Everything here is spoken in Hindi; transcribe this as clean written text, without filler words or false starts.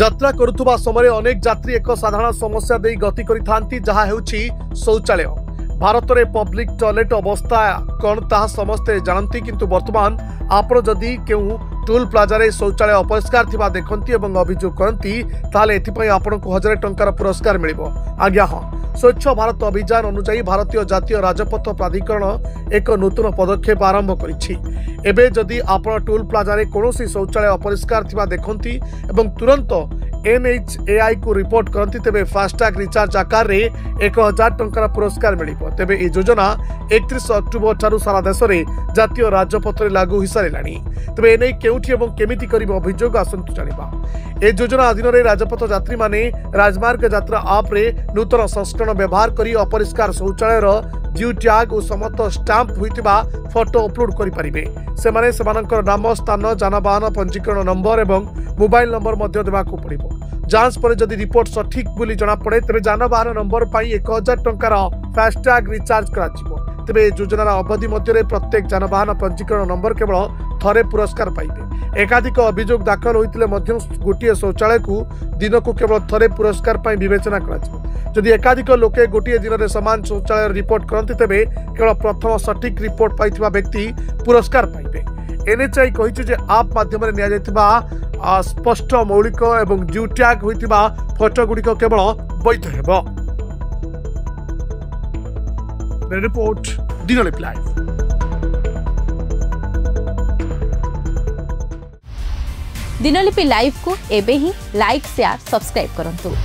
यात्रा करुवा समय अनेक यात्री एक साधारण समस्या दे गति करिथांती जहा हेउछि शौचालय। भारत में पब्लिक टॉयलेट अवस्था कौन ताहा समस्ते जानती, किंतु वर्तमान आपण जदि केउ टोल प्लाजा रे शौचालय अपरिष्कार थिबा देखंती एवं अभियोग करंती ताले एथिपई आपनको 1000 टंकार पुरस्कार मिलिबो। आज्ञा हां, स्वच्छ भारत अभियान अनुसार भारतीय जातीय राजपथ प्राधिकरण एक नूतन पदक्षेप आरंभ करिछि। एबे जदि आपण टोल प्लाजा रे कोनोसी शौचालय अपरिष्कार थिबा देखंती एवं तुरंत NHAI को रिपोर्ट करती तेबे फास्टैग रिचार्ज आकार रे 1000 टंकार पुरस्कार मिलिबो। तेबे ए योजना 31 अक्टोबर ठारू सारा देश रे जातीय राजपथ रे लागू हो सारिलानी। तेबे एने केउठी एवं केमिति करिबो अभियोग आसंतु जानिबा। ए योजना अधीन रे राजपथ यात्री माने राजमार्ग यात्रा आप रे नूतन संस्करण व्यवहार करी अपरिष्कार शौचालय रो जियो टैग और समस्त स्टाम्प होइतिबा फोटो अपलोड करि परिबे। सेमाने सेमानकर नाम, स्थान, जानवाहन पंजीकरण नंबर एवं मोबाइल नंबर मध्य देबाकू पड़िबो। जांच पर जदि रिपोर्ट सठिक बोली जना पड़े तेबे जानवाहन नंबर पाई 1000 टंकार फास्टैग रिचार्ज कराजिबो। तेबे योजनार अवधि मध्य प्रत्येक जानवाहन पंजीकरण नंबर केवल थरे पुरस्कार पाइबे। एकाधिक अभियोग दाखल होइतिले मध्य गोटे शौचालय को दिन को केवल थरे पुरस्कार पाई विवेचना कराजिबो। जदि एकाधिक लोके गोटे दिन में समान शौचालय रिपोर्ट करते तेबे केवल प्रथम सठिक रिपोर्ट पाइथिबा व्यक्ति पुरस्कार पाइबे। NHAI कहिछि जे आप माध्यम रे निया जायतिबा स्पष्ट मौलिक एवं जियो टैग होइतिबा फोटो गुड़िक केवल वैध हेबो। Report Dinalipi live. Dinalipi live को एबे ही लाइक शेयर सब्सक्राइब करंतु।